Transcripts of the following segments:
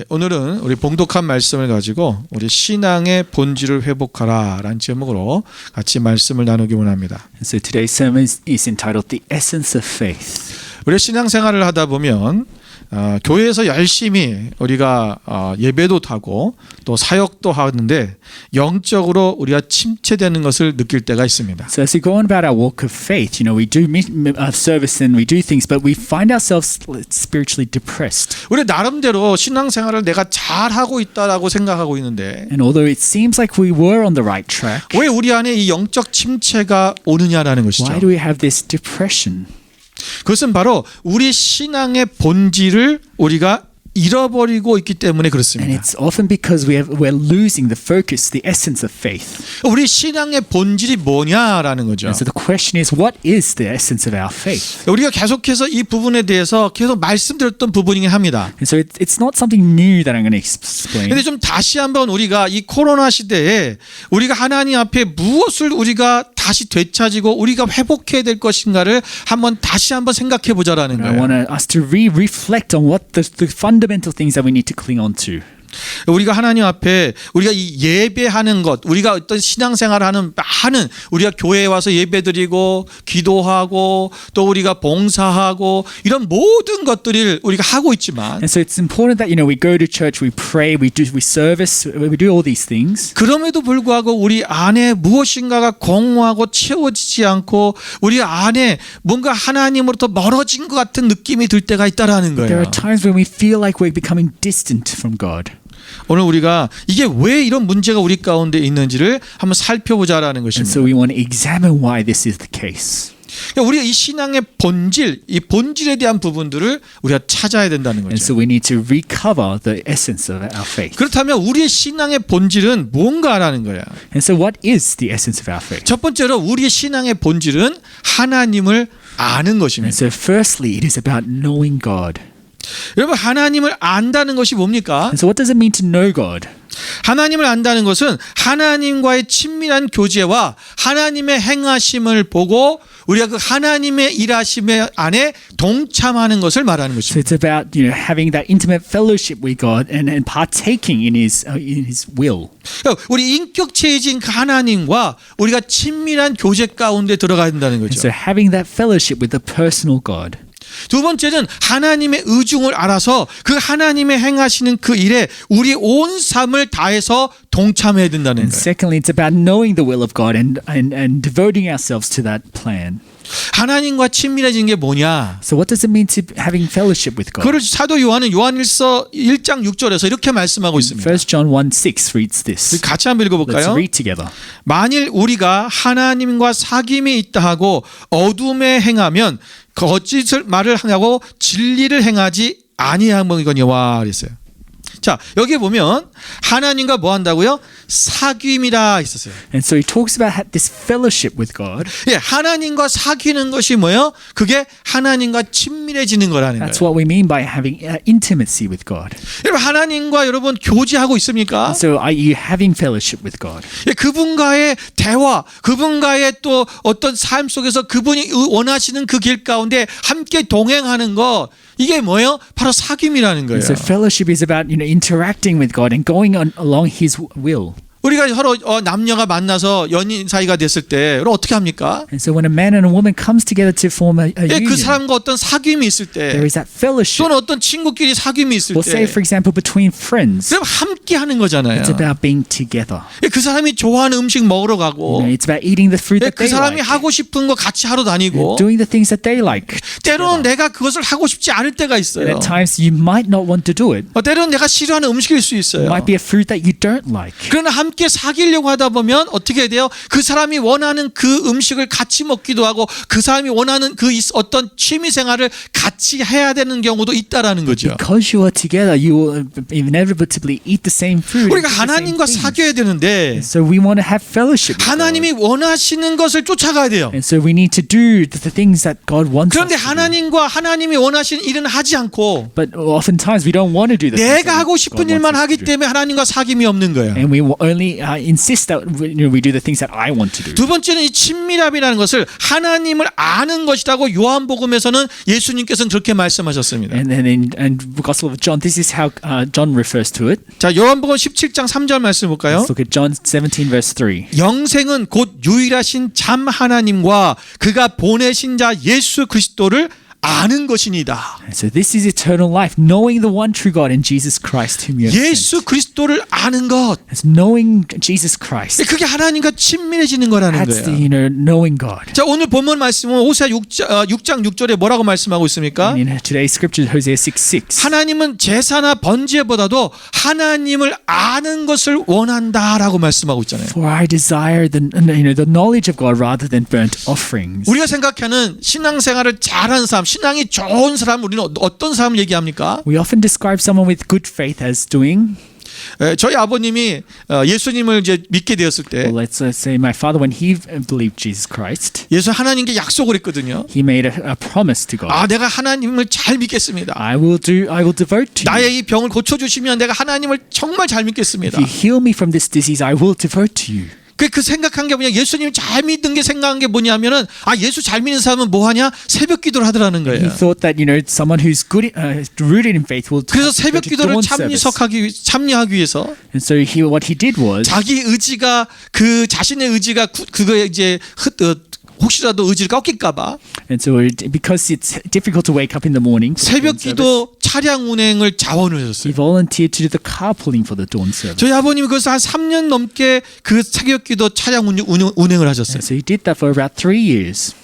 오늘은 우리 봉독한 말씀을 가지고 우리 신앙의 본질을 회복하라 라는 제목으로 같이 말씀을 나누기 원합니다. So today's sermon is entitled The Essence of Faith. 우리 신앙생활을 하다 보면 교회에서 열심히 우리가 예배도 하고 또 사역도 하는데 영적으로 우리가 침체되는 것을 느낄 때가 있습니다. So as we go on about our walk of faith, we do service and we do things, but we find ourselves spiritually depressed. 우리 나름대로 신앙생활을 내가 잘하고 있다라고 생각하고 있는데 And although it seems like we were on the right track, 왜 우리 안에 이 영적 침체가 오느냐라는 것이죠. why do we have this depression? 그것은 바로 우리 신앙의 본질을 우리가 잃어버리고 있기 때문에 And 그렇습니다. it's often because we're losing the focus, the essence of faith. 우리 신앙의 본질이 뭐냐라는 거죠. And so the question is, what is the essence of our faith? 우리가 계속해서 이 부분에 대해서 계속 말씀드렸던 부분이긴 합니다. And so it's not something new that I'm going to explain. 근데 좀 다시 한번 우리가 이 코로나 시대에 우리가 하나님 앞에 무엇을 우리가 다시 되찾이고 우리가 회복해야 될 것인가를 다시 한번 생각해 보자라는 I 거예요. want us to reflect on what the fundamental things that we need to cling on to. 우리가 하나님 앞에 우리가 이 예배하는 것, 우리가 어떤 신앙생활을 하는 많은 우리가 교회에 와서 예배드리고 기도하고 또 우리가 봉사하고 이런 모든 것들을 우리가 하고 있지만 And so it's important that we go to church, we pray, we service, we do all these things. 그럼에도 불구하고 우리 안에 무엇인가가 공허하고 채워지지 않고 우리 안에 뭔가 하나님으로부터 멀어진 것 같은 느낌이 들 때가 있다라는 There 거예요. are times when we feel like we're becoming distant from God. 오늘 우리가 이게 왜 이런 문제가 우리 가운데 있는지를 한번 살펴보자라는 And 것입니다. so we want to examine why this is the case. 우리가 이 신앙의 본질, 이 본질에 대한 부분들을 우리가 찾아야 된다는 And so 거죠. we need to recover the essence of our faith. 그렇다면 우리의 신앙의 본질은 뭔가라는 거야. And so what is the essence of our faith? 첫 번째로 우리의 신앙의 본질은 하나님을 아는 And 것입니다. so firstly, it is about knowing God. 여러분, 하나님을 안다는 것이 뭡니까? And so what does it mean to know God? 하나님을 안다는 것은 하나님과의 친밀한 교제와 하나님의 행하심을 보고 우리가 그 하나님의 일하심 안에 동참하는 것을 말하는 So 것입니다. it's about having that intimate fellowship with God and partaking in His will. 우리 인격체이신 그 하나님과 우리가 친밀한 교제 가운데 들어가야 된다는 And 거죠. so having that fellowship with the personal God. 두 번째는 하나님의 의중을 알아서 그 하나님의 행하시는 그 일에 우리 온 삶을 다해서 동참해야 된다는 And 거예요. secondly, it's about knowing the will of God and devoting ourselves to that plan. 하나님과 친밀해지는 게 뭐냐? So what does it mean to having fellowship with God? 그걸 사도 요한은 요한일서 1장 6절에서 이렇게 말씀하고 있습니다. 1 John 1:6 reads this. 같이 한번 Let's 읽어볼까요? read together. 만일 우리가 하나님과 사귐이 있다 하고 어둠에 행하면 거짓을 말을 하고 진리를 행하지 아니하거니와 그랬어요. 자, 여기 보면 하나님과 뭐 한다고요? 사귐이라 있었어요. And so he talks about this fellowship with God. 예, 하나님과 사귀는 것이 뭐예요? 그게 하나님과 친밀해지는 거라는 That's 거예요. what we mean by having intimacy with God. 여러분, 하나님과 여러분 교제하고 있습니까? And so are you having fellowship with God? 예, 그분과의 대화, 그분과의 또 어떤 삶 속에서 그분이 원하시는 그 길 가운데 함께 동행하는 거, 이게 뭐예요? 바로 사귐이라는 거예요. And so fellowship is about interacting with God and going along His will. 우리가 서로 남녀가 만나서 연인 사이가 됐을 때 어떻게 합니까? And so when a man and a woman comes together to form a 예, 그 union, 사람과 어떤 사귐이 있을 때 there is that fellowship. 또는 어떤 친구끼리 사귐이 있을 Or say, 때 for example, between friends. 그럼 함께 하는 거잖아요. It's about being together. 예, 그 사람이 좋아하는 음식 먹으러 가고 It's about eating the food 예, that 그 they 사람이 like. 하고 싶은 거 같이 하러 다니고 Doing the things that they like. 때로는 내가 그것을 하고 싶지 않을 때가 And 있어요. at times you might not want to do it. 때로는 내가 싫어하는 음식일 수 It 있어요. might be a food that you don't like. 그러나 함께 사귀려고 하다 보면 어떻게 돼요? 그 사람이 원하는 그 음식을 같이 먹기도 하고 그 사람이 원하는 그 어떤 취미 생활을 같이 해야 되는 경우도 있다라는 거죠. Because you are together, you will inevitably eat the same food. 우리가 and do the same 하나님과 things. 사귀어야 되는데 So we want to have fellowship with 하나님이 God. 원하시는 것을 쫓아가야 돼요. And so we need to do the things that God wants us 그런데 to do. 하나님과 하나님이 원하시는 일은 하지 않고 But oftentimes we don't want to do the things 내가 that 하고 God 싶은 wants 일만 us 하기 to do. 때문에 하나님과 사귐이 없는 거예요. And we only only insist that we do the things that I want to do. 두 번째는 이 친밀함이라는 것을 하나님을 아는 것이라고 요한복음에서는 예수님께서는 그렇게 말씀하셨습니다. And then in the Gospel of John, this is how John refers to it. 자, 요한복음 17장 3절 말씀 볼까요? Let's look at John 17 verse 3. 영생은 곧 유일하신 참 하나님과 그가 보내신 자 예수 그리스도를 아는 것이니다. So this is eternal life, knowing the one true God and Jesus Christ whom you have 예수 sent. 그리스도를 아는 것. It's knowing Jesus Christ. 그게 하나님과 친밀해지는 거라는 That's 거예요. the knowing God. 자, 오늘 본문 말씀은 호세아 6장 6절에 뭐라고 말씀하고 있습니까? And in today's scripture, Hosea 6:6. 하나님은 제사나 번제보다도 하나님을 아는 것을 원한다라고 말씀하고 있잖아요. For I desire the knowledge of God rather than burnt offerings. 우리가 생각하는 신앙생활을 잘하는 사람, 신앙이 좋은 사람, 우리는 어떤 사람을 얘기합니까? We often describe someone with good faith as doing. 저희 아버님이 예수님을 이제 믿게 되었을 때 Well, let's say my father, when he believed Jesus Christ, 예수 하나님께 약속을 했거든요. he made a promise to God. 아, 내가 하나님을 잘 믿겠습니다. I will devote to you. 나의 이 병을 고쳐주시면 내가 하나님을 정말 잘 믿겠습니다. If you heal me from this disease, I will devote to you. 그 생각한 게 뭐냐, 예수님 잘 믿는 게 생각한 게 뭐냐면은 아, 예수 잘 믿는 사람은 뭐 하냐, 새벽 기도를 하더라는 He 거예요. thought that someone who's good, rooted in faith will 그래서 go 새벽 to 기도를 dawn service. 참여하기 위해서 And so what he did was 자기 의지가 그 자신의 의지가 그거에 이제 혹시라도 의지를 꺾일까봐 and so because it's difficult to wake up in the morning for the 새벽 dawn service, 기도 차량 운행을 자원을 he 하셨어요. volunteered to do the carpooling for the dawn service. 저희 아버님이 그래서 한 3년 넘게 그 새벽 기도 차량 운행을 하셨어요. And so he did that for about 3 years.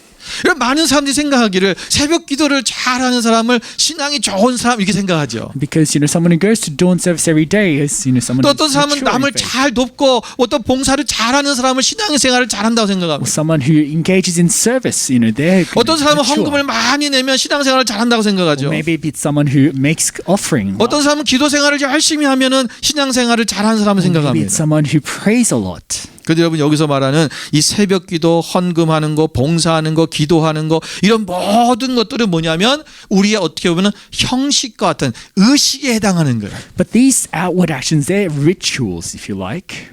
이런 많은 사람들이 생각하기를 새벽 기도를 잘하는 사람을 신앙이 좋은 사람 이렇게 생각하죠. Because someone who goes to dawn service every day is someone 또 who's 어떤 사람은 mature in 남을 faith. 잘 돕고 어떤 봉사를 잘하는 사람을 신앙생활을 잘한다고 Or 생각합니다. someone who engages in service, they're 어떤 사람은 mature. 헌금을 많이 내면 신앙생활을 잘한다고 Or 생각하죠. maybe it's someone who makes offering. 어떤 사람은 기도생활을 열심히 하면은 신앙생활을 잘하는 사람을 Maybe 생각합니다. it's someone who prays a lot. 그런데 여러분, 여기서 말하는 이 새벽 기도, 헌금하는 거, 봉사하는 거, 기도하는 거, 이런 모든 것들은 뭐냐면 우리의 어떻게 보면 형식과 같은 의식에 해당하는 거예요. But these outward actions, they're rituals, if you like.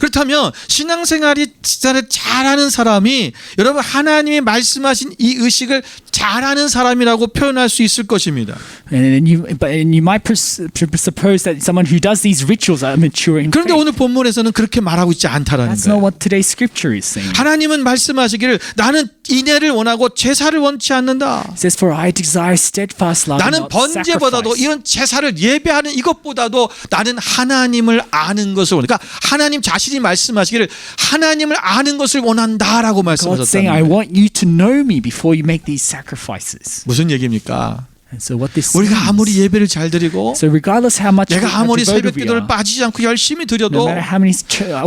그렇다면 신앙생활이 진짜 잘하는 사람이 여러분 하나님이 말씀하신 이 의식을 잘하는 사람이라고 표현할 수 있을 것입니다. And you might suppose that someone who does these rituals are mature in 그런데 faith. 오늘 본문에서는 그렇게 말하고 있지 않다라는 That's not 거예요. what today's scripture is saying. 하나님은 말씀하시기를 나는 인애를 원하고 제사를 원치 않는다. It says, "For I desire steadfast love, and 나는 not 번제보다도 sacrifice." 이런 제사를 예배하는 이것보다도 나는 하나님을 아는 것을 원해. 그러니까 하나님 자신이 말씀하시기를 하나님을 아는 것을 원한다라고 God's saying, 말씀하셨다는 "I 거예요. want you to know me before you make these sacrifices." 무슨 얘기입니까? And so what this 우리가 means, 아무리 예배를 잘 드리고 so regardless how much 내가 아무리 새벽 devoted we 기도를 are, 빠지지 않고 열심히 no 드려도 matter how many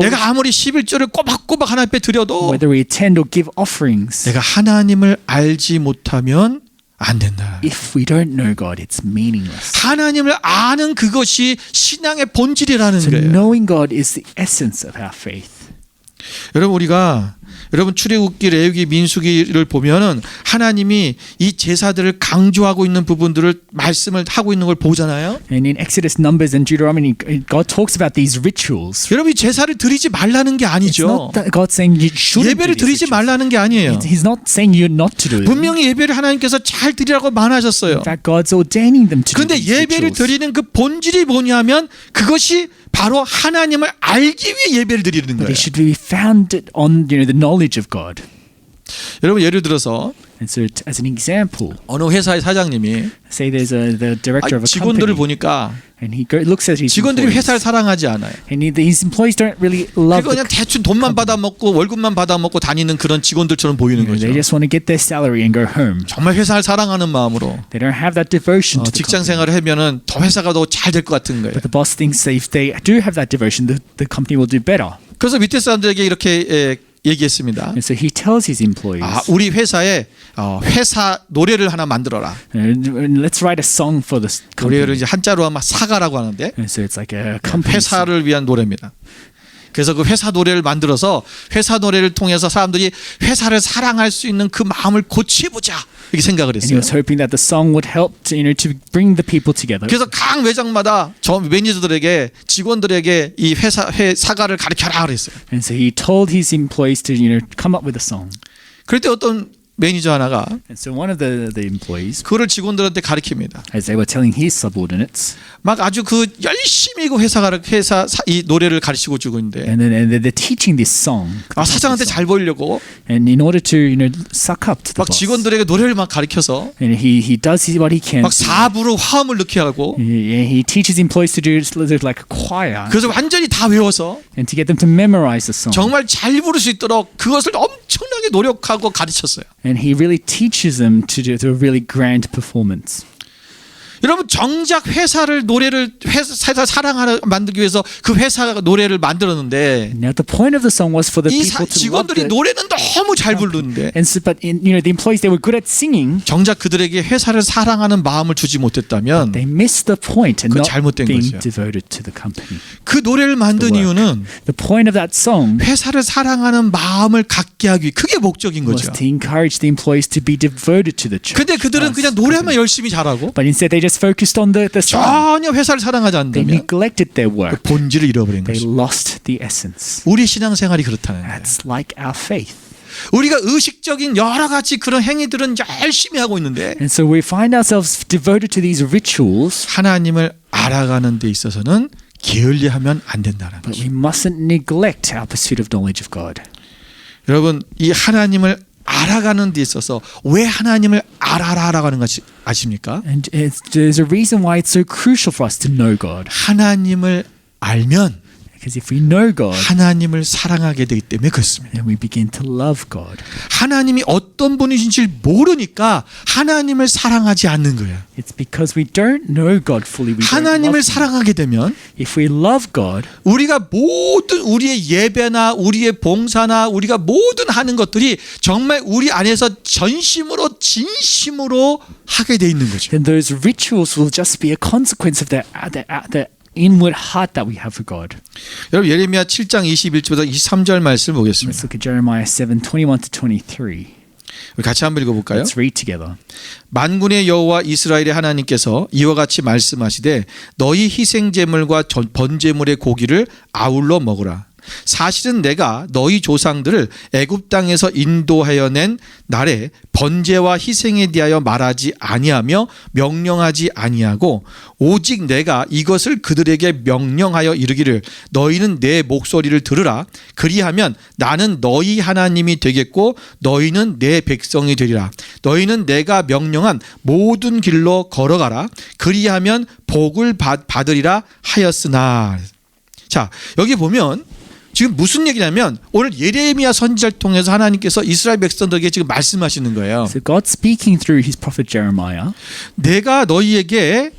내가 아무리 11조를 꼬박꼬박 하나님 앞에 드려도 whether we attend or give offerings, 내가 하나님을 알지 못하면 안 된다. if we don't know God, it's meaningless. 하나님을 아는 그것이 신앙의 본질이라는 So 거예요. knowing God is the essence of our faith. 여러분, 우리가 출애굽기, 레위기, 민수기를 보면은 하나님이 이 제사들을 강조하고 있는 부분들을 말씀을 하고 있는 걸 보잖아요. And in Exodus, Numbers, and Deuteronomy, God talks about these rituals. 여러분, 이 제사를 드리지 말라는 게 It's 아니죠. not that God's saying you shouldn't do 예배를 these 드리지 rituals. 말라는 게 아니에요. He's not saying you're not to do it. 분명히 예배를 하나님께서 잘 드리라고 말하셨어요. In fact, God's ordaining them to do 그런데 these 예배를 rituals. 드리는 그 본질이 뭐냐면 그것이 바로 하나님을 알기 위해 예배를 드리는 But 거예요. it should be founded on the knowledge of God. 여러분, 예를 들어서 And so, as an example, 어느 회사의 사장님이 say there's the director of a 직원들을 company, 보니까 and he looks at his 직원들이 employees, 회사를 사랑하지 않아요. and his employees don't really love 그러니까 그냥 대충 돈만 받아먹고 월급만 받아먹고 다니는 그런 직원들처럼 보이는 거죠. They just want to get their salary and go home. 정말 회사를 사랑하는 마음으로 They don't have that devotion to the 직장 company. 생활을 하면은 더 회사가 더 잘 될 것 같은 거예요. But the boss thinks that if they do have that devotion, the company will do better. 그래서 밑에 사람들에게 이렇게 얘기했습니다. And so he tells his employees, 우리 회사에 회사 노래를 하나 만들어라. let's write a song for this 노래를 company. 이제 한자로 하면 사가라고 하는데 And so it's like a company song. 회사를 위한 노래입니다. 그래서 그 회사 노래를 만들어서 회사 노래를 통해서 사람들이 회사를 사랑할 수 있는 그 마음을 고치보자 이렇게 생각을 And he 했어요. was hoping that the song would help to, to bring the people together. 그래서 각 매장마다 저 매니저들에게 직원들에게 이 회사 사가를 가르쳐라 그랬어요. And so he told his employees to come up with a song. 그럴 때 어떤 매니저 하나가 And so one of the employees, 그거를 직원들한테 가르칩니다. as they were telling his subordinates, 막 아주 그 열심히 그 이 노래를 가르치고 주고 있는데 and then they're teaching this song. 사장한테 잘 보이려고 And in order to suck up to the 막 boss, 직원들에게 노래를 막 가르쳐서 and he does what he can. 막 4부로 화음을 넣게 하고 He teaches employees to do like a choir, 그래서 완전히 다 외워서 and to get them to memorize the song. 정말 잘 부를 수 있도록 그것을 엄청나게 노력하고 가르쳤어요. And he really teaches them to do a really grand performance. 여러분 정작 회사 사랑하는 만들기 위해서 그 회사가 노래를 만들었는데 Now the point of the song was for the 이 people to love 직원들이 the, 노래는 너무 잘 부르는데 and so, but the employees, they were good at singing. 정작 그들에게 회사를 사랑하는 마음을 주지 못했다면 They missed the point and 그건 not 잘못된 being 거죠. devoted to the company. 그 노래를 만든 The work. 이유는 The point of that song 회사를 사랑하는 마음을 갖게 하기 위해 그게 목적인 was 거죠. to encourage the employees to be devoted to the church. 근데 그들은 그냥 노래만 열심히 잘하고 But instead they just focused on the song. 전혀 회사를 사랑하지 They 않다면 neglected their 그 work. 본질을 잃어버린 They 거죠. lost the essence. 우리 신앙생활이 그렇다는 거예요. That's like our faith. 우리가 의식적인 여러 가지 그런 행위들은 열심히 하고 있는데 And so we find ourselves devoted to these rituals, 하나님을 알아가는 데 있어서는 게을리하면 안 된다는 but 거죠. we mustn't neglect our pursuit of knowledge of God. 여러분 이 하나님을 알아가는 데 있어서 왜 하나님을 알아라라고 하는 것이 아십니까? And there's a reason why it's so crucial for us to know God. 하나님을 알면 Because if we know God, 하나님을 사랑하게 되기 때문에 그렇습니다. then we begin to love God. 하나님이 어떤 분이신지 모르니까 하나님을 사랑하지 않는 거예요. It's because we don't know God fully. We don't 하나님을 love Him. 사랑하게 되면 If we love God, 우리가 모든 우리의 예배나 우리의 봉사나 우리가 모든 하는 것들이 정말 우리 안에서 전심으로 진심으로 하게 돼 있는 거죠. then those rituals will just be a consequence of the inward heart that we have for God. 여러분 예레미야 7장 21절부터 23절 말씀 보겠습니다. Let's look at Jeremiah 7:21 to 23. 우리 같이 한번 읽어볼까요? Let's read together. 만군의 여호와 이스라엘의 하나님께서 이와 같이 말씀하시되 너희 희생 제물과 번제물의 고기를 아울러 먹으라. 사실은 내가 너희 조상들을 애굽 땅에서 인도하여 낸 날에 번제와 희생에 대하여 말하지 아니하며 명령하지 아니하고 오직 내가 이것을 그들에게 명령하여 이르기를 너희는 내 목소리를 들으라. 그리하면 나는 너희 하나님이 되겠고 너희는 내 백성이 되리라. 너희는 내가 명령한 모든 길로 걸어가라. 그리하면 복을 받으리라 하였으나. 자, 여기 보면 지금 무슨 얘기냐면 오늘 예레미야 선지자를 통해서 하나님께서 이스라엘 백성들에게 지금 말씀하시는 거예요. So God speaking through his prophet Jeremiah, 내가 너희에게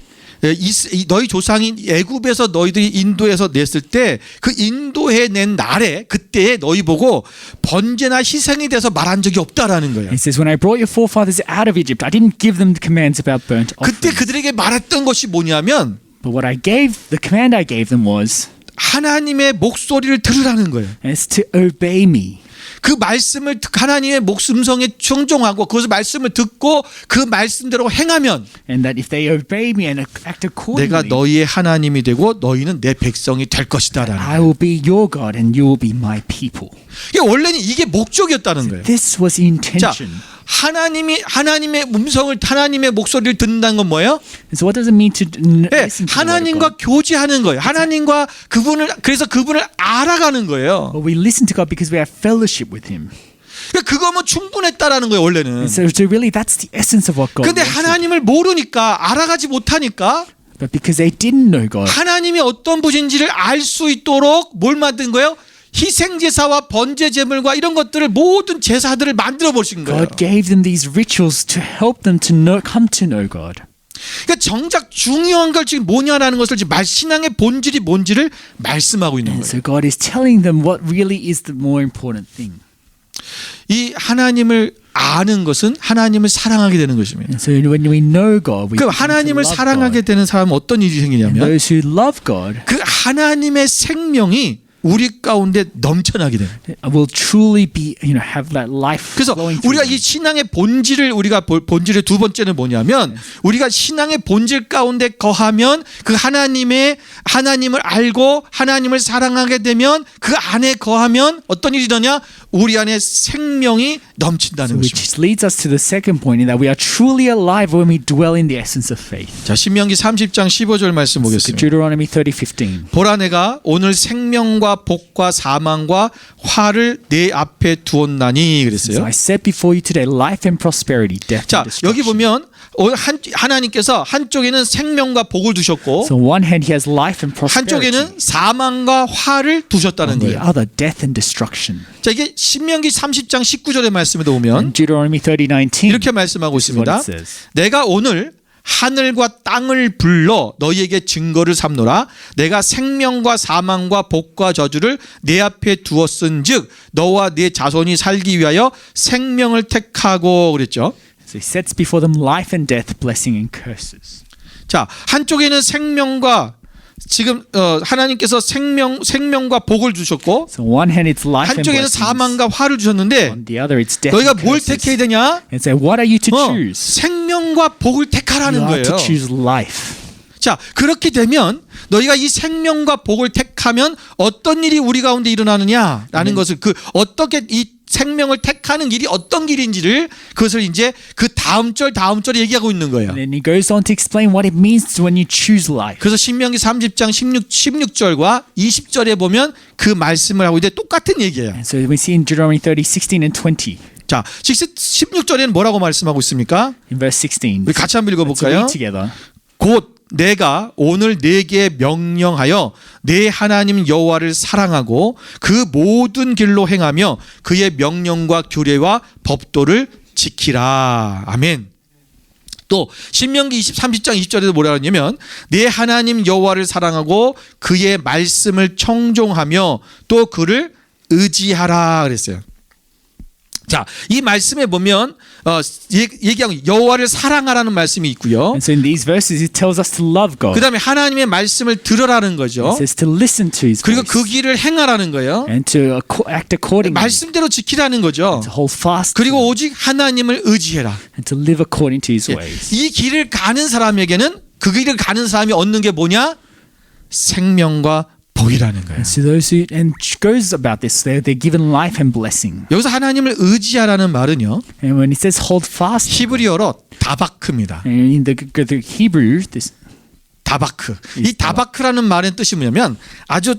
너희 조상인 애굽에서 너희들이 인도에서 냈을 때 그 인도해 낸 날에 그때에 너희 보고 번제나 희생에 대해서 말한 적이 없다라는 거예요. he says, when I brought your forefathers out of Egypt, I didn't give them commands about burnt 그때 offerings. 그들에게 말했던 것이 뭐냐면 But what the command I gave them was 하나님의 목소리를 들으라는 거예요. is to obey me. 그 말씀을 하나님의 목음성에 충종하고 그 말씀을 듣고 그 말씀대로 행하면 And that if they obey me and act 내가 accordingly, 너희의 하나님이 되고 너희는 내 백성이 될 것이다라는 I 거예요. will be your God and you will be my people. 이게 원래는 이게 목적이었다는 거예요. This was the 자, intention. 하나님의 음성을 하나님의 목소리를 듣는다는 건 뭐예요? And so what does it mean to 네, listen to the word of 하나님과 God? 교제하는 거예요. 하나님과 그래서 그분을 알아가는 거예요. Well, we listen to God because we have fellowship with Him. 그거면 충분했다라는 거예요, 원래는. And so really, that's the essence of what God 근데 wanted. 하나님을 모르니까 알아가지 못하니까 But because they didn't know God, 하나님이 어떤 분인지를 알 수 있도록 뭘 만든 거예요? 희생 제사와 번제 제물과 이런 것들을 모든 제사들을 만들어 보신 거예요. God gave them these rituals to help them to come to know God. 그러니까 정작 중요한 걸 지금 뭐냐라는 것을 지금 신앙의 본질이 뭔지를 말씀하고 있는 And 거예요. so God is telling them what really is the more important thing. 이 하나님을 아는 것은 하나님을 사랑하게 되는 것입니다. And so when we know God, we 그 begin to 하나님을 love 사랑하게 God. 되는 사람은 어떤 일이 And 생기냐면 those who love God, 그 하나님의 생명이 우리 가운데 넘쳐나게 됩니다. will truly be, have that life 그래서 flowing through 우리가 them. 이 신앙의 본질을 본질의 두 번째는 뭐냐면 우리가 신앙의 본질 가운데 거하면 그 하나님을 알고 하나님을 사랑하게 되면 그 안에 거하면 어떤 일이 일어나냐? 우리 안에 생명이 넘친다는 것입니다. Which leads us to the second point in that we are truly alive when we dwell in the essence of faith. 자, 신명기 30장 15절 말씀 보겠습니다. Deuteronomy 30:15. 보라 내가 오늘 생명과 복과 사망과 화를 내 앞에 두었나니 So 그랬어요. I set before you today life and prosperity, death 자, and destruction. 여기 보면 하나님께서 한쪽에는 생명과 복을 두셨고 So on one hand he has life and prosperity. 한쪽에는 사망과 화를 두셨다는 On the 거예요. other, death and destruction. 자, 이게 신명기 30장 19절의 말씀에도 In 보면 Deuteronomy 30:19. 이렇게 말씀하고 This is what 있습니다. it says. 내가 오늘 하늘과 땅을 불러 너희에게 증거를 삼노라. 내가 생명과 사망과 복과 저주를 내 앞에 두었은즉 너와 네 자손이 살기 위하여 생명을 택하고 그랬죠. So he sets before them life and death, blessing and curses. 자, 한쪽에는 생명과 지금 하나님께서 생명과 복을 주셨고 So on one hand it's life and 한쪽에는 blessings. 사망과 화를 주셨는데 On the other it's death 너희가 and 뭘 curses. 택해야 되냐? And say, what are you to choose? 생명과 복을 You 택하라는 are to 거예요. choose life. 자, 그렇게 되면 너희가 이 생명과 복을 택하면 어떤 일이 우리 가운데 일어나느냐라는 것을 어떻게 이 생명을 택하는 길이 어떤 길인지를 그것을 이제 그 다음 절에 얘기하고 있는 거예요. And then he goes on to explain what it means when you choose life. 그래서 신명기 30장 16절과 20절에 보면 그 말씀을 하고 있는데 똑같은 얘기예요. And so we see in Deuteronomy 30:16 and 20. 자, 16절에는 뭐라고 말씀하고 있습니까? In verse 16. 우리 같이 한번 Let's 읽어볼까요? read together. 곧 내가 오늘 네게 명령하여 내 하나님 여호와를 사랑하고 그 모든 길로 행하며 그의 명령과 규례와 법도를 지키라. 아멘. 또 신명기 30장 20절에도 뭐라 하냐면 내 하나님 여호와를 사랑하고 그의 말씀을 청종하며 또 그를 의지하라 그랬어요. 자, 이 말씀에 보면 얘기하고 여호와를 사랑하라는 말씀이 있고요. And so in these verses it tells us to love God. 그다음에 하나님의 말씀을 들으라는 거죠. It says to listen to his 그리고 voice. 그 길을 행하라는 거예요. And to act accordingly. 말씀대로 지키라는 거죠. To hold fast. 그리고 오직 하나님을 의지해라. And to live according to his ways. 이 길을 가는 사람에게는 그 길을 가는 사람이 얻는 게 뭐냐? 생명과 복이라는 거예요. And so those who and goes about this, they're given life and blessing. 여기서 하나님을 의지하라는 말은요. And when it says hold fast, 히브리어로 다바크입니다. and in the Hebrew, this 다바크. 이 다바크라는 말의 뜻이 뭐냐면 아주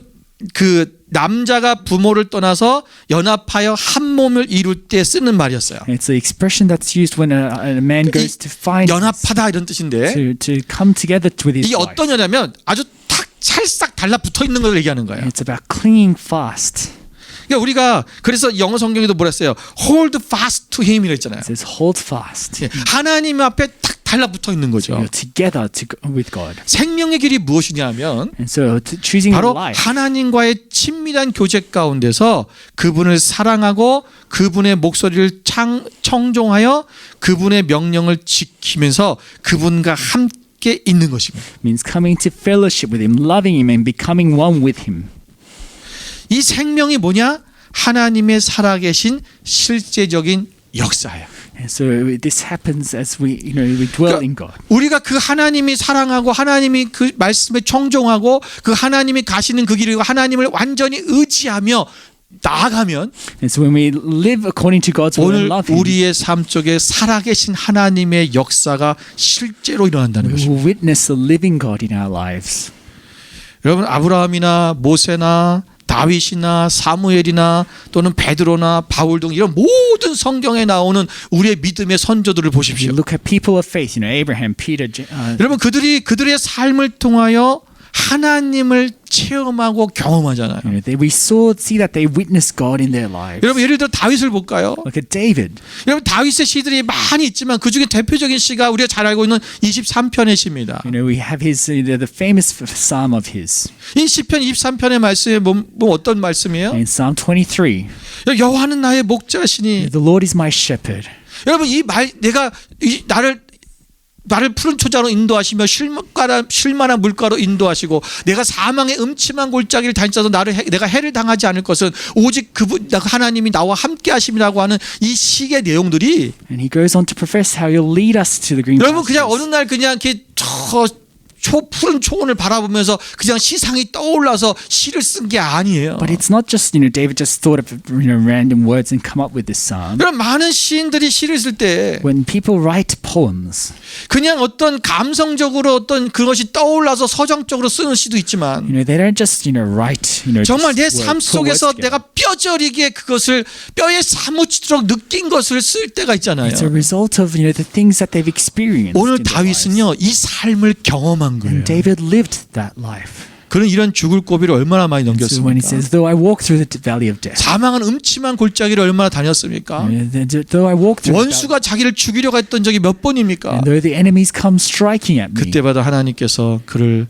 그 남자가 부모를 떠나서 연합하여 한 몸을 이룰 때 쓰는 말이었어요. it's the expression that's used when a man goes to find 연합하다 이런 뜻인데 to come together with his 이게 wife. 어떤 연합이냐면 아주 탁 찰싹 달라붙어 있는 걸 얘기하는 거예요. It's about clinging fast. 그러니까 우리가 그래서 영어 성경에도 뭐라 했어요? Hold fast to him 이랬잖아요. It says hold fast. 하나님 앞에 탁 달라붙어 있는 거죠. You're together with God. 생명의 길이 무엇이냐면 And so choosing 바로 life 하나님과의 친밀한 교제 가운데서 그분을 사랑하고 그분의 목소리를 청종하여 그분의 명령을 지키면서 그분과 함께 있는 것입니다. means coming to fellowship with him, loving him and becoming one with him. 이 생명이 뭐냐? 하나님의 살아계신 실제적인 역사예요. And so this happens as we dwell in God. 우리가 그 하나님이 사랑하고 하나님이 그 말씀에 청종하고 그 하나님이 가시는 그 길을 하나님을 완전히 의지하며 나아가면 And so when we live according to God's will 오늘 and love him, 우리의 삶 속에 살아계신 하나님의 역사가 실제로 일어난다는 we 것입니다. will witness the living God in our lives. 여러분 아브라함이나 모세나 다윗이나 사무엘이나 또는 베드로나 바울 등 이런 모든 성경에 나오는 우리의 믿음의 선조들을 You 보십시오. look at people of faith, Abraham, Peter, 여러분 그들의 삶을 통하여 하나님을 체험하고 경험하잖아요. we see that they witnessed God in their lives. 여러분 예를 들어 다윗을 볼까요? Look at David. 여러분 다윗의 시들이 많이 있지만 그 중에 대표적인 시가 우리가 잘 알고 있는 23편의 시입니다. We have his the famous psalm of his. 이 시편 23편의 말씀이 뭐 어떤 말씀이에요? In Psalm 23, 여호와는 나의 목자시니 the Lord is my shepherd. 여러분 이 말 내가 나를 나를 푸른 초자로 인도하시며 쉴만한 물가로 인도하시고 내가 사망의 음침한 골짜기를 다니쳐도 내가 해를 당하지 않을 것은 오직 그분 하나님이 나와 함께 하심이라고 하는 이 시의 내용들이 And he goes on to profess how he'll lead us to the green 여러분 그냥 어느 pastures. 날 그냥 이렇게 푸른 초원을 바라보면서 그냥 시상이 떠올라서 시를 쓴 게 아니에요. But it's not just, David just thought of, random words and come up with this psalm. 그럼 많은 시인들이 시를 쓸 때 When people write poems, 그냥 어떤 감성적으로 어떤 그것이 떠올라서 서정적으로 쓰는 시도 있지만 they don't just, write, 정말 내 just 삶 put words 속에서 together. 내가 뼈저리게 그것을 뼈에 사무치도록 느낀 것을 쓸 때가 있잖아요. It's a result of, the things that they've experienced. 오늘 in their lives. 다윗은요 이 삶을 경험한 거예요. And David lived that life. 그는 이런 죽을 고비를 얼마나 많이 So when he 넘겼습니까? says, though I walk through the valley of death, 사망은 음침한 골짜기를 얼마나 다녔습니까? though I walk through the valley, 원수가 자기를 죽이려고 했던 적이 몇 번입니까? and though the enemies come striking at me, 그때마다 하나님께서 그를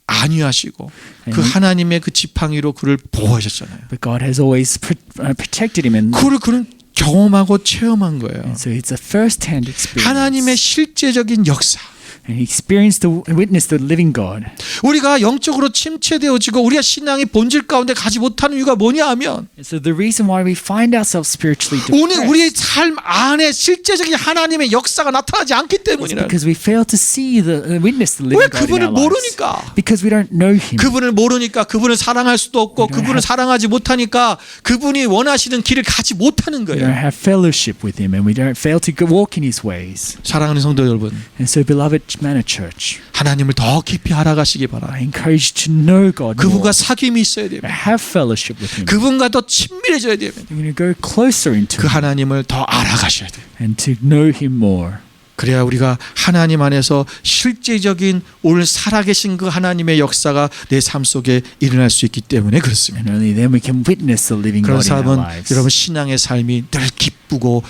안위하시고 그 네. 하나님의 그 지팡이로 그를 보호하셨잖아요. but God has always protected him, and 그는 경험하고 체험한 거예요. so it's a first-hand experience. 하나님의 실제적인 역사. And he experienced witnessed the living God. 우리가 영적으로 침체되어지고 우리가 신앙이 본질 가운데 가지 못하는 이유가 뭐냐 하면 And so the reason why we find ourselves spiritually depressed 우리의 삶 안에 실제적인 하나님의 역사가 나타나지 않기 is 때문이라. because we fail to see witness the living 왜 God in 그분을 our lives. 모르니까? Because we don't know him. 그분을 모르니까 그분을 사랑할 수도 없고 그분을 사랑하지 못하니까 그분이 원하시는 길을 가지 못하는 We don't 거예요. have fellowship with him, and we don't fail to walk in his ways. 사랑하는 성도 여러분, And so, beloved Manor Church, 하나님을 더 깊이 알아가시기 바랍니다. I encourage you to know God more. 그분과 사귐이 있어야 됩니다. Have fellowship with him. 그분과 더 친밀해져야 됩니다. You're going to go closer into 그 him 하나님을 더 알아가셔야 돼요. and to know him more. 그래야 우리가 하나님 안에서 실제적인 오늘 살아계신 그 하나님의 역사가 내 삶 속에 일어날 수 있기 때문에 그렇습니다. And only then we can witness the living 그런 God in our 삶은 lives. 여러분 신앙의 삶이 늘 기쁘고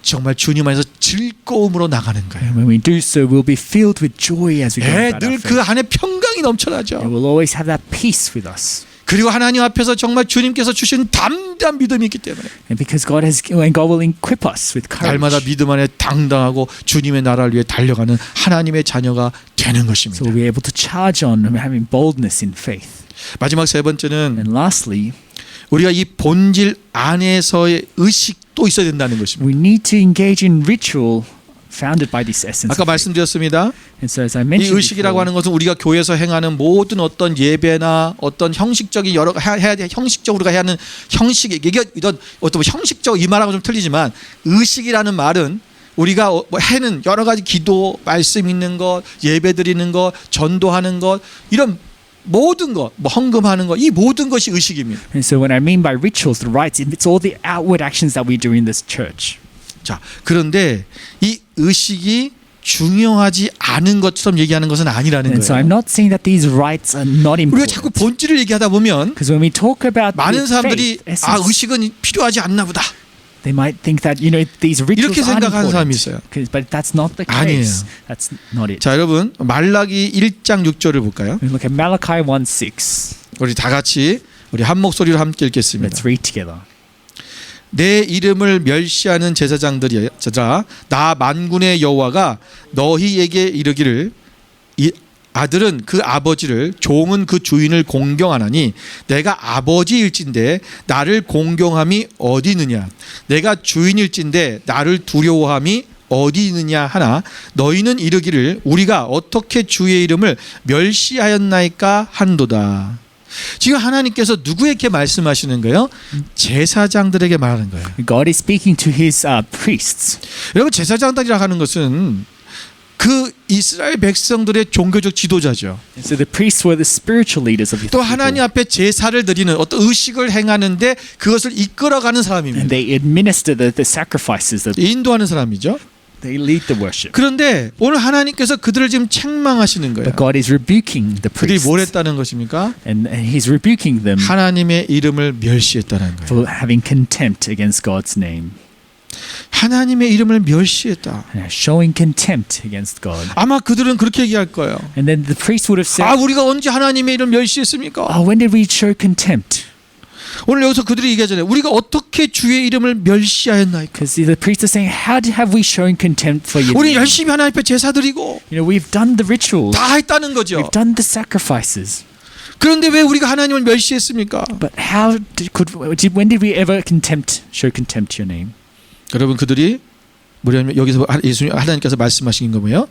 정말 주님 안에서 즐거움으로 나가는 거예요. And when we do so, we'll be filled with joy as we go about our 늘 그 faith. 안에 평강이 And 넘쳐나죠. we'll always have that peace with us. 그리고 하나님 앞에서 정말 주님께서 주신 담대한 믿음이 있기 때문에 And because God will equip us with 날마다 courage. 믿음 안에 당당하고 주님의 나라를 위해 달려가는 하나님의 자녀가 되는 것입니다. So we'll be able to charge on having boldness in faith. 마지막 세 번째는 And lastly, 우리가 이 본질 안에서의 의식도 있어야 된다는 것입니다. we need to engage in ritual founded by this essence. 아까 of faith. 말씀드렸습니다. And so as I 이 mentioned 의식이라고 before, 하는 것은 우리가 교회에서 행하는 모든 어떤 예배나 어떤 형식적인 형식적으로 해야 하는 형식 이게 이런 어떤 형식적 이 말하고 좀 틀리지만 의식이라는 말은 우리가 해는 여러 가지 기도, 말씀 있는 것, 예배 드리는 것, 전도하는 것 이런 모든 것, 헌금하는 것, 이 모든 것이 의식입니다. and so when I mean by rituals, the rites, it's all the outward actions that we do in this church. 자, 그런데 이 의식이 중요하지 않은 것처럼 얘기하는 것은 아니라는 And so 거예요. I'm not saying that these rites are not 우리가 자꾸 important. 본질을 얘기하다 보면 Because when we talk about 많은 the 사람들이 faith 아 essence, 의식은 필요하지 않나 보다. they might think that these rituals 이렇게 aren't 생각하는 사람이 important. 있어요. But that's not the 아니에요. case. That's not it. 자, 여러분 말라기 1장 6절을 볼까요? We look at Malachi 1:6. 우리 다 같이 우리 한 목소리로 함께 읽겠습니다. Let's read together. 내 이름을 멸시하는 제사장들이야. 나 만군의 여호와가 너희에게 이르기를 이 아들은 그 아버지를 종은 그 주인을 공경하나니 내가 아버지일진데 나를 공경함이 어디 있느냐 내가 주인일진데 나를 두려워함이 어디 있느냐 하나 너희는 이르기를 우리가 어떻게 주의 이름을 멸시하였나이까 한도다. 지금 하나님께서 누구에게 말씀하시는 거예요? 제사장들에게 말하는 거예요. God is speaking to his priests. 여러분 제사장들이라 하는 것은 그 이스라엘 백성들의 종교적 지도자죠. And so the priests were the spiritual leaders of the 또 people. 하나님 앞에 제사를 드리는 어떤 의식을 행하는데 그것을 이끌어가는 사람입니다. And they administer the sacrifices. 인도하는 사람이죠. They lead the worship. 그런데 오늘 하나님께서 그들을 지금 책망하시는 거예요. But God is rebuking the 그들이 priests. 뭘 했다는 것입니까? And he's rebuking them 하나님의 이름을 멸시했다는 거예요. for having contempt against God's name. 하나님의 이름을 멸시했다. Showing contempt against God. 아마 그들은 그렇게 얘기할 거예요. And then the priest would have said, 아, 우리가 언제 하나님의 이름을 멸시했습니까? when did we show contempt? 오늘 여기서 그들이 얘기하잖아요. 우리가 어떻게 주의 이름을 멸시하였나이까? Because the priests are saying, how have we shown contempt for your 우리 name? 열심히 하나님 앞에 제사 드리고 You know, we've done the rituals. 다 했다는 거죠. We've done the sacrifices. 그런데 왜 우리가 하나님을 멸시했습니까? But when did we ever show contempt to your name? 여러분 그들이 뭐냐면 여기서 예수님 하나님께서 말씀하신 거 뭐예요?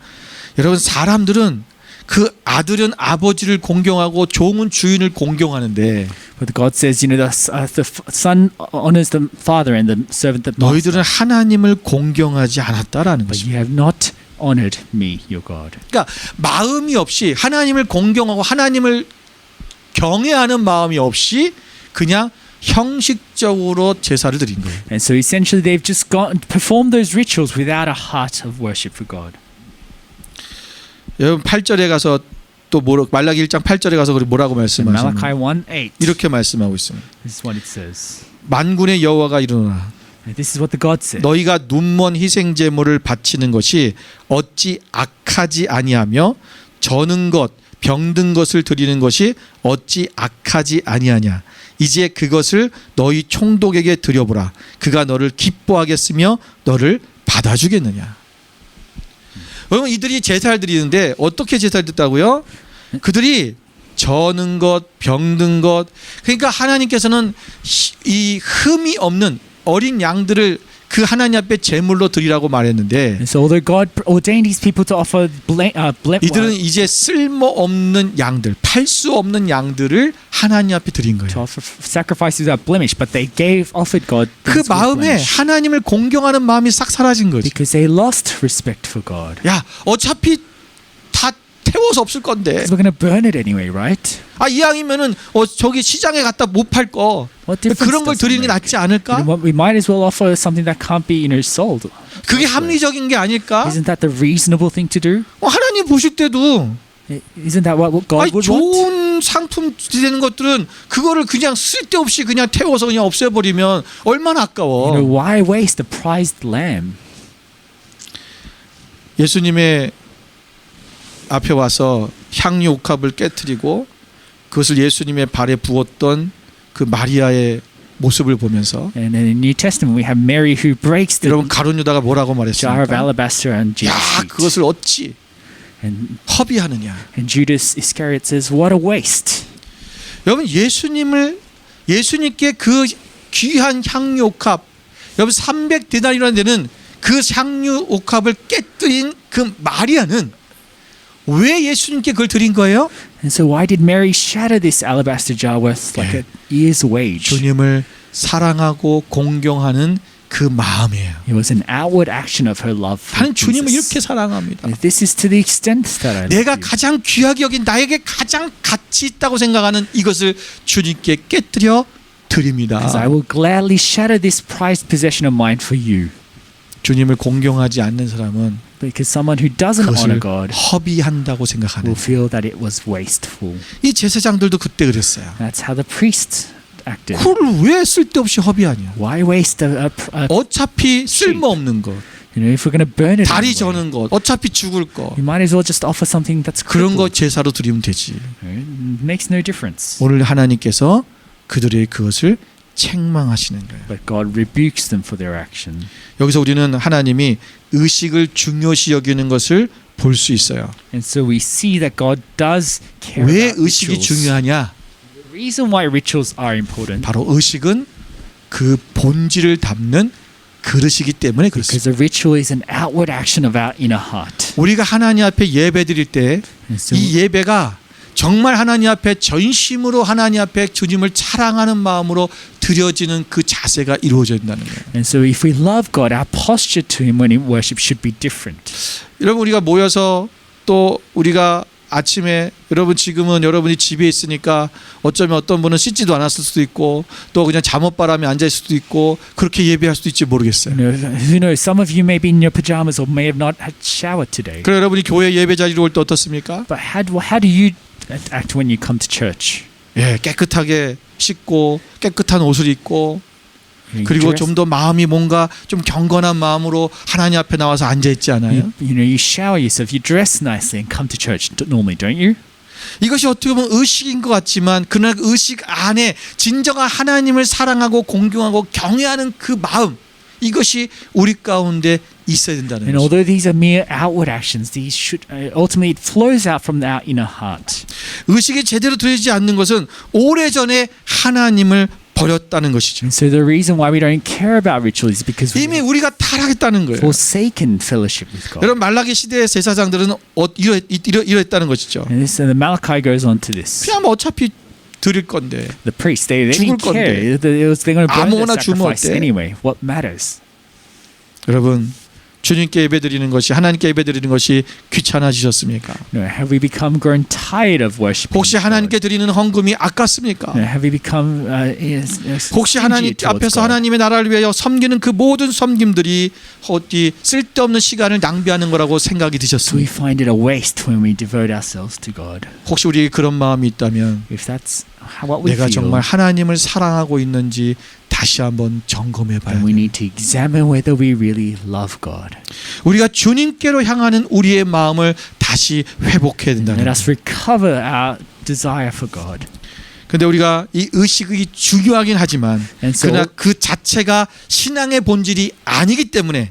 여러분 사람들은 그 아들은 아버지를 공경하고 종은 주인을 공경하는데 But God says, you know, the son honors the father and the servant the master. 너희들은 하나님을 공경하지 않았다라는 But 것입니다. you have not honored me, your God. 그러니까 마음이 없이 하나님을 공경하고 하나님을 경외하는 마음이 없이 그냥 형식적으로 제사를 드린 거예요. And so essentially they've just performed those rituals without a heart of worship for God. 여러분 8절에 가서 또 말라기 1장 8절에 가서 뭐라고 말씀하시나요? Malachi 1:8. 이렇게 말씀하고 있습니다. This is what it says. 만군의 여호와가 이르노라 This is what the God said. 너희가 눈먼 희생 제물을 바치는 것이 어찌 악하지 아니하며 저는 것 병든 것을 드리는 것이 어찌 악하지 아니하냐 이제 그것을 너희 총독에게 드려보라 그가 너를 기뻐하겠으며 너를 받아주겠느냐. 여러분 이들이 제사를 드리는데 어떻게 제사를 드렸다고요? 그들이 저는 것 병든 것 그러니까 하나님께서는 이 흠이 없는 어린 양들을 그 하나님 앞에 제물로 드리라고 말했는데 And so although God ordained these people to offer 이들은 이제 쓸모없는 양들 팔 수 없는 양들을 하나님 앞에 드린 거예요. to offer sacrifices without blemish, but they offered God 그 things with 마음에 blemish 하나님을 공경하는 마음이 싹 사라진 거지. because they lost respect for God. 야 어차피 다 태워서 없을 건데 Because we're going to burn it anyway, right? 이 양이면은 저기 시장에 갖다 못 팔 거 What difference 그런 걸 does it 드리는 게 make? 낫지 않을까? We might as well offer something that can't be, sold. 그게 합리적인 게 아닐까? Isn't that the reasonable thing to do? 하나님 보실 때도 Isn't that what God would want? 좋은 상품 되는 것들은 그거를 그냥 쓸데없이 그냥 태워서 그냥 없애버리면 얼마나 아까워. Why waste the prized lamb? 예수님의 앞에 와서 향유 옥합을 깨뜨리고 그것을 예수님의 발에 부었던 그 마리아의 모습을 보면서 And in the New Testament, we have Mary who breaks the 여러분 가룟 유다가 뭐라고 jar of 말했습니까? alabaster on Jesus' 야 feet. 그것을 어찌 And 허비하느냐. Judas Iscariot says, "What a waste!" 여러분 예수님께 그 귀한 향유 옥합 여러분 300데나리라는 데는 그 향유 옥합을 깨뜨린 그 마리아는 왜 예수님께 그걸 드린 거예요? And so, why did Mary shatter this alabaster jar worth like a year's wage? 주님을 사랑하고 공경하는 그 마음이에요. It was an outward action of her love for 나는 주님을 Jesus. 이렇게 사랑합니다. This is to the extent that I love 내가 you. 가장 귀하게 여긴 나에게 가장 가치 있다고 생각하는 이것을 주님께 깨뜨려 드립니다. Because I will gladly shatter this prized possession of mine for you. 주님을 공경하지 않는 사람은 Because someone who doesn't honor 그것을 God 허비한다고 생각하는 will feel that it was wasteful. 이 제사장들도 그때 그랬어요. That's how the priests acted. 그걸 왜 쓸데없이 허비하냐? Why waste a 어차피 쓸모없는 것, if we're going to burn it 다리 anyway, 저는 것, 어차피 죽을 것 you might as well just offer something that's 그런 거 crippled. 제사로 드리면 되지. It makes no difference. 오늘 하나님께서 그들의 그것을 책망하시는 거예요. But God rebukes them for their action. 여기서 우리는 하나님이 의식을 중요시 여기는 것을 볼 수 있어요. And so we see that God does care 왜 about 의식이 rituals. 중요하냐? The reason why rituals are important 바로 의식은 그 본질을 담는 그릇이기 때문에 because 그렇습니다. a ritual is an outward action of our inner heart. 우리가 하나님 앞에 예배 드릴 때 And so 이 예배가 정말 하나님 앞에 전심으로 하나님 앞에 주님을 사랑하는 마음으로 드려지는 그 자세가 이루어진다는 거예요. And so if we love God, our posture to Him when in worship should be different. 여러분 우리가 모여서 또 우리가 아침에 여러분 지금은 여러분이 집에 있으니까 어쩌면 어떤 분은 씻지도 않았을 수도 있고 또 그냥 잠옷바람에 앉아 있을 수도 있고 그렇게 예배할 수도 있지 모르겠어요. Who knows? Some of you may be in your pajamas or may have not had showered today. 그래 여러분이 교회 예배 자리로 올 때 어떻습니까? But how do you act when you come to church? 예, 깨끗하게 씻고 깨끗한 옷을 입고 You 그리고 dress- 좀 더 마음이 뭔가 좀 경건한 마음으로 하나님 앞에 나와서 앉아 있지 않아요? you shower yourself, you dress nicely and come to church normally, don't you? 이것이 어떻게 보면 의식인 것 같지만 그러나 그 의식 안에 진정한 하나님을 사랑하고 공경하고 경외하는 그 마음, 이것이 우리 가운데 있어야 된다는 And 것입니다. although these are mere outward actions, these should ultimately it flows out from our inner heart. 의식이 제대로 들어지지 않는 것은 오래전에 하나님을 버렸다는 것이죠. And so the reason why we don't care about ritual is because 이미 we've 우리가 타락했다는 거예요. forsaken fellowship with God. 여러분 말라기 시대의 제사장들은 이러했다는 것이죠. And the Malachi goes on to this. 그냥 뭐 어차피 드릴 건데 The priests, they 죽을 didn't care. 건데. They're going to burn 아무거나 the 주면 sacrifice 어때? anyway. What matters? 여러분 주님께 예배드리는 것이 하나님께 예배드리는 것이 귀찮아지셨습니까? No, have we become grown tired of worshiping? 혹시 God? 하나님께 드리는 헌금이 아깝습니까? No, have we become 혹시 하나님 stingy towards 앞에서 God? 하나님의 나라를 위하여 섬기는 그 모든 섬김들이 어디 쓸데없는 시간을 낭비하는 거라고 생각이 Do we 드셨습니까? find it a waste when we devote ourselves to God? 혹시 우리에게 그런 마음이 있다면 If that's what we 내가 feel, 정말 하나님을 사랑하고 있는지 다시 한번 점검해 봐야 then we 돼요. need to examine whether we really love God. 우리가 주님께로 향하는 우리의 마음을 다시 회복해야 된다는 Let 거예요. us recover our desire for God. 근데 우리가 이 의식이 중요하긴 하지만 And so, 그러나 그 자체가 신앙의 본질이 아니기 때문에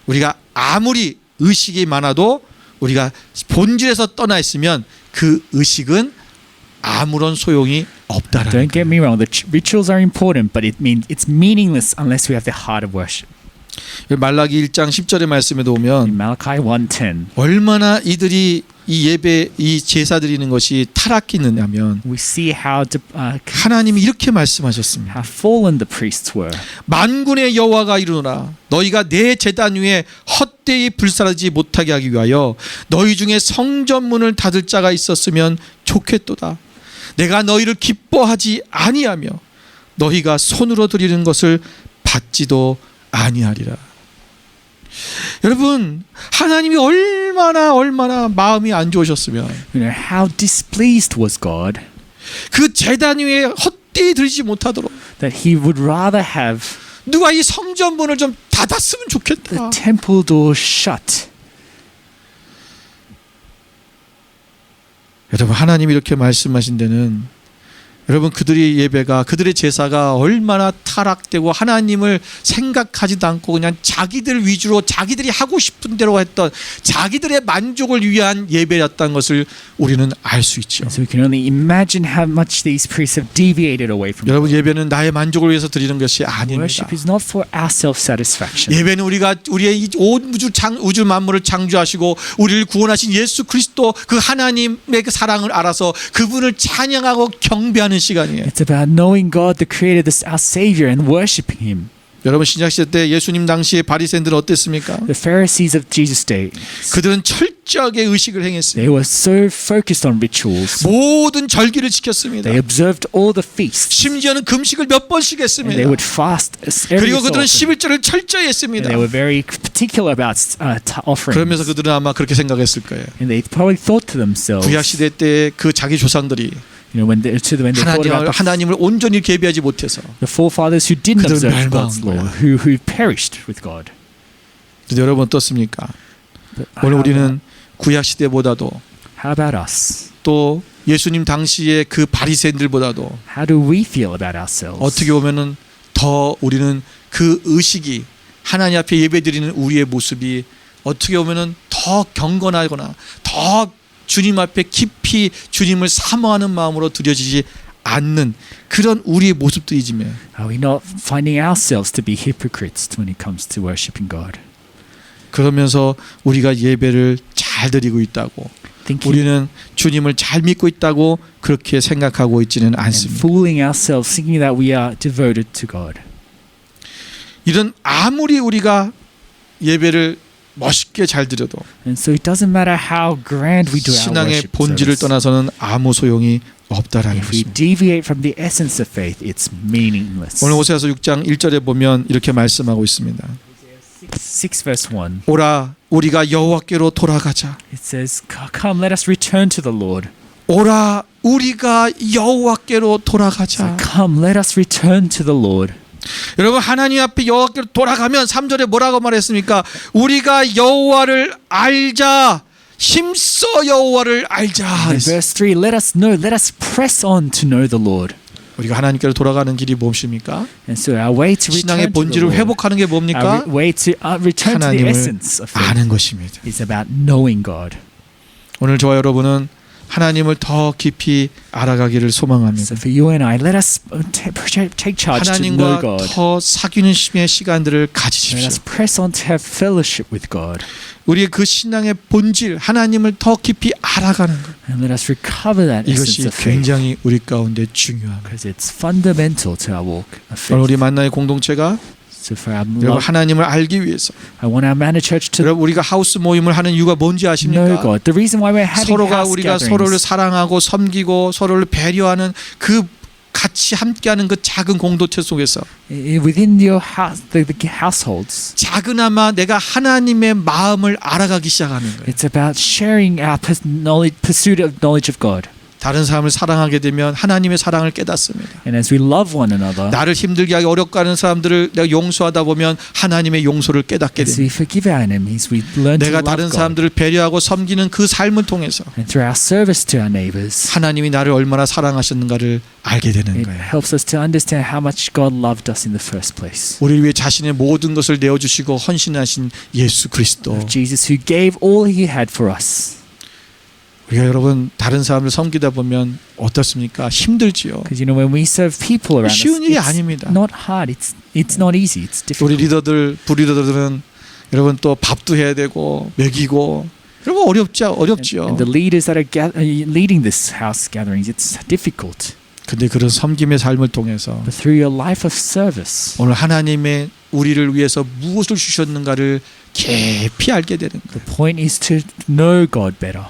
우리가 아무리 의식이 많아도 우리가 본질에서 떠나 있으면 그 의식은 아무런 소용이 없다라는 don't 거예요. get me wrong, the rituals are important, but it's meaningless unless we have the heart of worship. 말라기 1장 10절의 말씀에도 In 보면 Malachi 1:10, 얼마나 이들이 이 예배, 이 제사 드리는 것이 타락했느냐면 we see how 하나님이 이렇게 말씀하셨습니다. how fallen the priests were. 만군의 여호와가 이르노라 너희가 내 제단 위에 헛되이 불사르지 못하게 하기 위하여 너희 중에 성전문을 닫을 자가 있었으면 좋겠도다. 내가 너희를 기뻐하지 아니하며 너희가 손으로 드리는 것을 받지도 아니하리라. 여러분 하나님이 얼마나 마음이 안 좋으셨으면 You know how displeased was God 그 제단 위에 헛되이 드리지 못하도록 that He would rather have 누가 이 성전문을 좀 닫았으면 the 좋겠다. temple door shut. 여러분 하나님이 이렇게 말씀하신 데는 여러분 그들의 예배가 그들의 제사가 얼마나 타락되고 하나님을 생각하지도 않고 그냥 자기들 위주로 자기들이 하고 싶은 대로 했던 자기들의 만족을 위한 예배였다는 것을 우리는 알 수 있죠. So we can only imagine how much these priests have deviated away from 여러분 God. 예배는 나의 만족을 위해서 드리는 것이 아닙니다. Worship is not for our self-satisfaction. 예배는 우리의 이 온 우주 만물을 창조하시고 우리를 구원하신 예수 그리스도 그 하나님의 그 사랑을 알아서 그분을 찬양하고 경배하는 시간이에요. It's about knowing God, the Creator, our Savior, and worshiping Him. 여러분 신약 시대 때 예수님 당시에 바리새인들은 어땠습니까? The Pharisees of Jesus' day, 그들은 철저하게 의식을 행했어요. they were so focused on rituals. 모든 절기를 지켰습니다. They observed all the feasts. 심지어는 금식을 몇 번씩 And 했습니다. they would fast every 그리고 so 그들은 often. 11절을 철저히 And 했습니다. they were very particular about offerings. 그러면서 그들은 아마 그렇게 생각했을 거예요. And they probably thought to themselves, 구약 시대 때 그 자기 조상들이 when they thought about 하나님을 온전히 예배하지 못해서 the forefathers who didn't 그들은 observe 멸망한 God's 거야. law, who perished with God. 근데 여러분 어떻습니까? But 오늘 우리는 구약 시대보다도 how about us? 또 예수님 당시의 그 바리새인들보다도 How do we feel about ourselves? 어떻게 보면은 더 우리는 그 의식이 하나님 앞에 예배드리는 우리의 모습이 어떻게 보면은 더 경건하거나 더 주님 앞에 깊이 주님을 사모하는 마음으로 드려지지 않는 그런 우리의 모습들이지만 Are we not finding ourselves to be hypocrites when it comes to worshiping God? 그러면서 우리가 예배를 잘 드리고 있다고 Thinking 우리는 주님을 잘 믿고 있다고 그렇게 생각하고 있지는 and 않습니다. fooling ourselves, thinking that we are devoted to God. 이런 아무리 우리가 예배를 멋있게 잘 드려도 And so it doesn't matter how grand we do our 신앙의 worship 본질을 service. 떠나서는 아무 소용이 없다라는 If we 것입니다. deviate from the essence of faith, it's meaningless. 오늘 호세아서 6장 1절에 보면 이렇게 말씀하고 있습니다. 6 verse 1. 오라 우리가 여호와께로 돌아가자. It says, "Come, let us return to the Lord." 오라 우리가 여호와께로 돌아가자. Come, let us return to the Lord. 여러분 하나님 앞에 여호와께로 돌아가면 3절에 뭐라고 말했습니까? 우리가 여호와를 알자. 힘써 여호와를 알자. In verse 3, let us press on to know the Lord. 우리가 하나님께로 돌아가는 길이 무엇입니까? And so our way to 신앙의 return to the 본질을 Lord, 회복하는 게 뭡니까? our way to return to the 하나님을 essence of faith 아는 것입니다. is about knowing God. 오늘 저와 여러분은 하나님을 더 깊이 알아가기를 소망합니다. So for you and I, let us take charge to know 하나님과 God. 더 사귀는 심의 시간들을 Let 가지십시오. us press on to have fellowship with God. 우리의 그 신앙의 본질, 하나님을 더 깊이 알아가는 것. And let us recover that essence 이것이 of faith. 굉장히 우리 가운데 중요합니다. Because it's fundamental to our walk of 오늘 faith. 우리 만나의 공동체가 So for our 여러분 love, 하나님을 알기 위해서 I want our manor church to 여러분 우리가 하우스 모임을 하는 이유가 뭔지 know 아십니까? God. The reason why we're having 서로가 house 우리가 서로를 gatherings 사랑하고 섬기고 서로를 배려하는 그 같이 함께하는 그 작은 공동체 속에서 within your house, the households. 작으나마 내가 하나님의 마음을 알아가기 시작하는 거예요. It's about sharing our pursuit of knowledge of God. 다른 사람을 사랑하게 되면 하나님의 사랑을 깨닫습니다. And as we love one another, 나를 힘들게 하기 어렵게 하는 사람들을 내가 용서하다 보면 하나님의 용서를 깨닫게 as we 됩니다. forgive our enemies, we learn to 내가 love 다른 God. 사람들을 배려하고 섬기는 그 삶을 통해서 And through our service to our neighbors, 하나님이 나를 얼마나 사랑하셨는가를 알게 되는 it 거예요. helps us to understand how much God loved us in the first place. 우리를 위해 자신의 모든 것을 내어주시고 헌신하신 예수 그리스도. Of Jesus who gave all He had for us. 우리가 여러분 다른 사람을 섬기다 보면 어떻습니까? 힘들지요. Because when we serve people around us, 쉬운 일이 it's 아닙니다. not hard. It's not easy. It's 우리 difficult. 부리더들은 여러분 또 밥도 해야 되고 먹이고 여러분 어렵지요. And the leaders that are leading this house gatherings, it's difficult. 근데 그런 섬김의 삶을 통해서 But through your life of service, 오늘 하나님의 우리를 위해서 무엇을 주셨는가를 깊이 알게 되는 거예요. the point is to know God better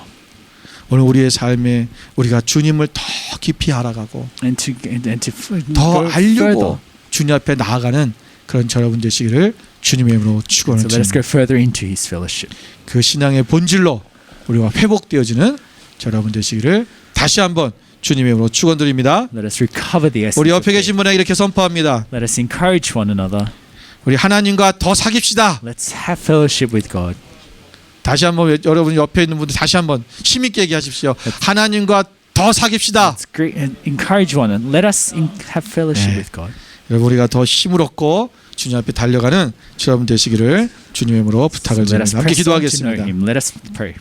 오늘 우리의 삶에 우리가 주님을 더 깊이 알아가고 and to 더 go 알려고 further. 주님 앞에 나아가는 그런 저러분 되시기를 주님의 이름으로 축원을 So let us 드립니다. go further into His fellowship. 그 신앙의 본질로 우리가 회복되어지는 저러분 되시기를 다시 한번 주님의 이름으로 축원드립니다. Let us recover the essence 우리 of 옆에 faith. 계신 분에게 이렇게 선포합니다. Let us encourage one another. 우리 하나님과 더 사귑시다. Let's have fellowship with God. 다시 한번 여러분 옆에 있는 분들 다시 한번 힘있게 얘기하십시오. 하나님과 더 사귑시다. Let's encourage one another. Let us have fellowship 네. with God. 여러분 우리가 더 힘을 얻고 주님 앞에 달려가는 여러분 되시기를 주님의 이름으로 부탁을 So let us 드립니다. 함께 press on to know 기도하겠습니다. Him. Let us pray.